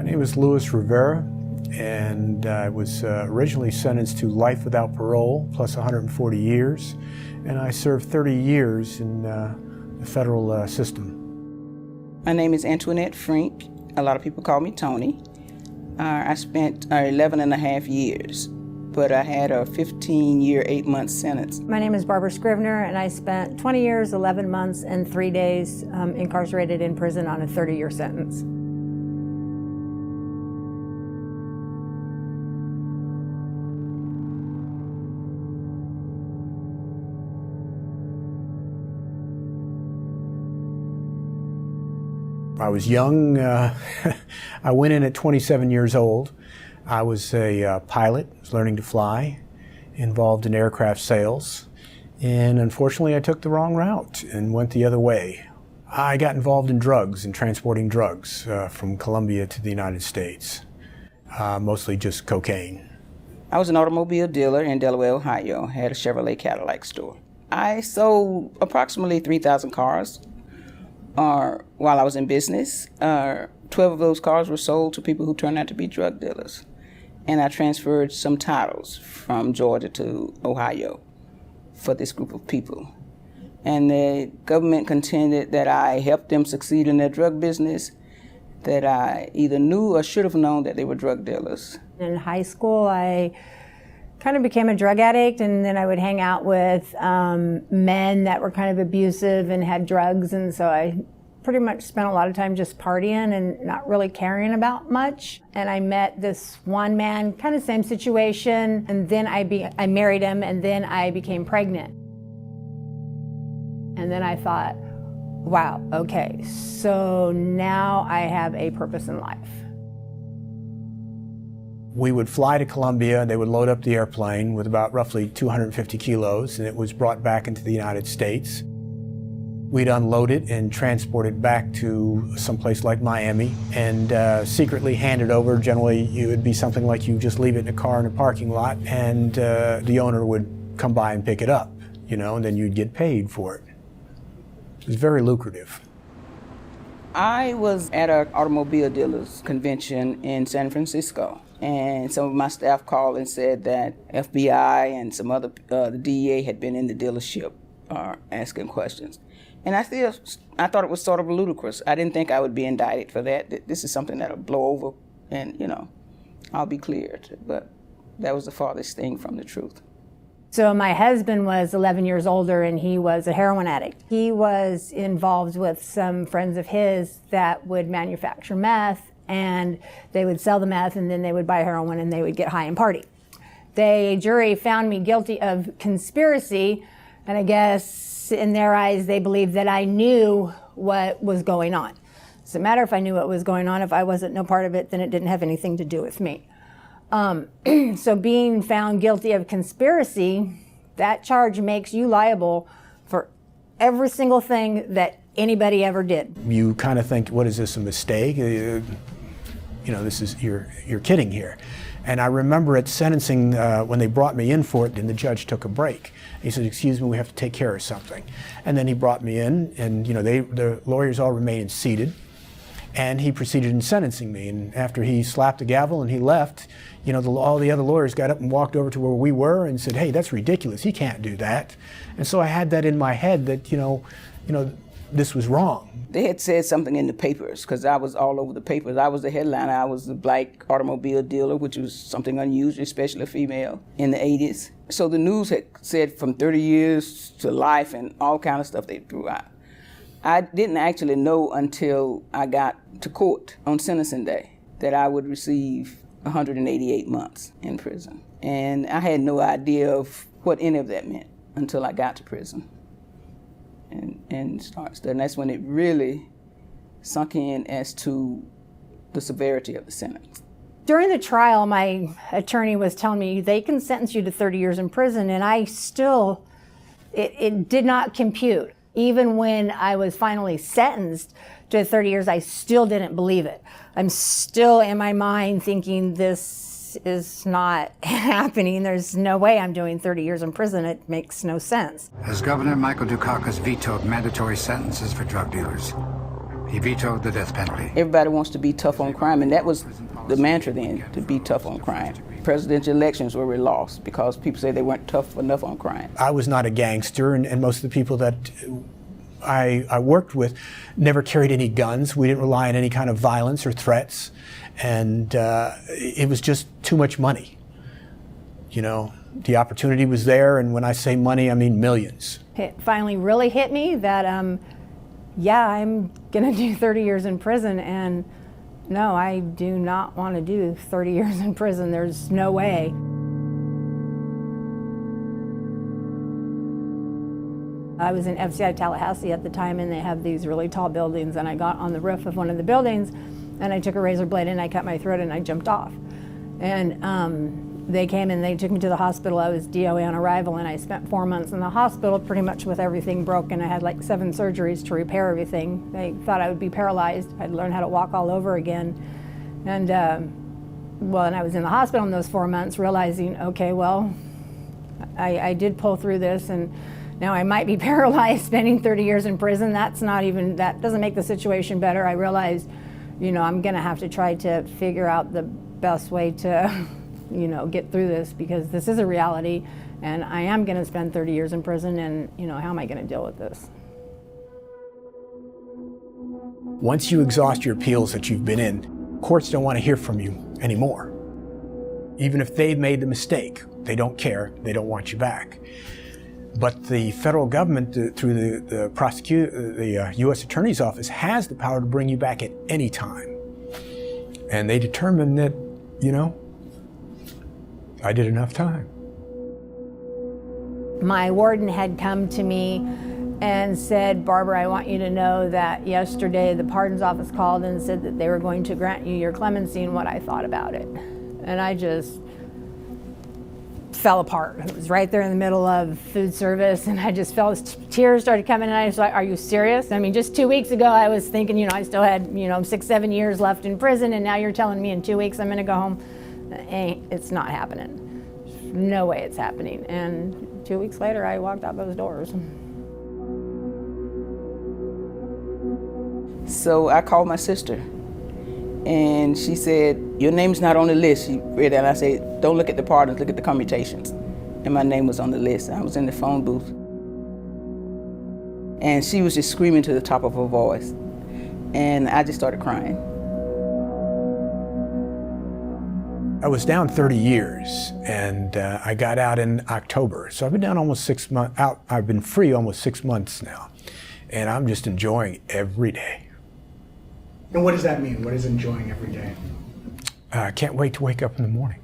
name is Rivera, and I was originally sentenced to life without parole, plus 140 years, and I served 30 years in the federal system. My name is Antoinette Frink. A lot of people call me Tony. I spent 11 and a half years, but I had a 15-year, 8-month sentence. My name is Barbra Scrivner, and I spent 20 years, 11 months, and 3 days incarcerated in prison on a 30-year sentence. I was young. I went in at 27 years old. I was a pilot, was learning to fly, involved in aircraft sales, and unfortunately I took the wrong route and went the other way. I got involved in drugs and transporting drugs from Colombia to the United States, mostly just cocaine. I was an automobile dealer in Delaware, Ohio. I had a Chevrolet Cadillac store. I sold approximately 3,000 cars. While I was in business, 12 of those cars were sold to people who turned out to be drug dealers. And I transferred some titles from Georgia to Ohio for this group of people. And the government contended that I helped them succeed in their drug business, that I either knew or should have known that they were drug dealers. In high school, I kind of became a drug addict, and then I would hang out with men that were kind of abusive and had drugs, and so I pretty much spent a lot of time just partying and not really caring about much. And I met this one man, kind of same situation, and then I married him, and then I became pregnant. And then I thought, wow, okay, so now I have a purpose in life. We would fly to Colombia, they would load up the airplane with about roughly 250 kilos, and it was brought back into the United States. We'd unload it and transport it back to someplace like Miami and secretly hand it over. Generally, it would be something like you just leave it in a car in a parking lot, and the owner would come by and pick it up, you know, and then you'd get paid for it. It was very lucrative. I was at an automobile dealers convention in San Francisco, and some of my staff called and said that FBI and some other, the DEA had been in the dealership asking questions. And I thought it was sort of ludicrous. I didn't think I would be indicted for that. This is something that'll blow over and, you know, I'll be cleared. But that was the farthest thing from the truth. So my husband was 11 years older, and he was a heroin addict. He was involved with some friends of his that would manufacture meth, and they would sell the meth, and then they would buy heroin, and they would get high and party. The jury found me guilty of conspiracy, and I guess in their eyes they believed that I knew what was going on. Doesn't matter if I knew what was going on. If I wasn't no part of it, then it didn't have anything to do with me. So being found guilty of conspiracy, that charge makes you liable for every single thing that anybody ever did. You kind of think, what is this, a mistake? You know, this is, you're kidding here. And I remember at sentencing, when they brought me in for it, and the judge took a break. He said, excuse me, we have to take care of something. And then he brought me in, and you know, the lawyers all remained seated. And he proceeded in sentencing me. And after he slapped the gavel and he left, you know, all the other lawyers got up and walked over to where we were and said, hey, that's ridiculous. He can't do that. And so I had that in my head that, you know, this was wrong. They had said something in the papers, because I was all over the papers. I was the headliner. I was the black automobile dealer, which was something unusual, especially a female, in the 80s. So the news had said from 30 years to life and all kind of stuff they threw out. I didn't actually know until I got to court on sentencing day that I would receive 188 months in prison. And I had no idea of what any of that meant until I got to prison and started studying. That's when it really sunk in as to the severity of the sentence. During the trial, my attorney was telling me they can sentence you to 30 years in prison, and I still, it did not compute. Even when I was finally sentenced to 30 years, I still didn't believe it. I'm still in my mind thinking this is not happening. There's no way I'm doing 30 years in prison. It makes no sense. As Governor Michael Dukakis vetoed mandatory sentences for drug dealers, he vetoed the death penalty. Everybody wants to be tough on crime, and that was the mantra then, to be tough on crime. Presidential elections were lost because people said they weren't tough enough on crime. I was not a gangster, and most of the people that I worked with never carried any guns. We didn't rely on any kind of violence or threats, and it was just too much money. You know, the opportunity was there, and when I say money, I mean millions. It finally really hit me that, yeah, I'm gonna do 30 years in prison, and no, I do not want to do 30 years in prison. There's no way. I was in FCI Tallahassee at the time, and they have these really tall buildings, and I got on the roof of one of the buildings, and I took a razor blade and I cut my throat and I jumped off. And they came and they took me to the hospital. I was DOA on arrival, and I spent 4 months in the hospital pretty much with everything broken. I had like 7 surgeries to repair everything. They thought I would be paralyzed. I'd learn how to walk all over again. And and I was in the hospital in those 4 months realizing, okay, well, I did pull through this, and now I might be paralyzed spending 30 years in prison. That doesn't make the situation better. I realized, you know, I'm gonna have to try to figure out the best way to you know, get through this, because this is a reality, and I am going to spend 30 years in prison, and, you know, how am I going to deal with this? Once you exhaust your appeals that you've been in, courts don't want to hear from you anymore. Even if they've made the mistake, they don't care, they don't want you back. But the federal government, through the U.S. Attorney's Office, has the power to bring you back at any time. And they determined that, you know, I did enough time. My warden had come to me and said, Barbara, I want you to know that yesterday the pardons office called and said that they were going to grant you your clemency and what I thought about it. And I just fell apart. It was right there in the middle of food service, and I just felt tears started coming, and I was like, are you serious? I mean, just 2 weeks ago I was thinking, you know, I still had, you know, 6-7 years left in prison, and now you're telling me in 2 weeks I'm gonna go home. It's not happening. No way it's happening. And 2 weeks later, I walked out those doors. So I called my sister, and she said, your name's not on the list. She read it, and I said, don't look at the pardons, look at the commutations. And my name was on the list. I was in the phone booth. And she was just screaming to the top of her voice. And I just started crying. I was down 30 years, and I got out in October. So I've been down almost 6 months, I've been free almost 6 months now. And I'm just enjoying every day. And what does that mean? What is enjoying every day? I can't wait to wake up in the morning.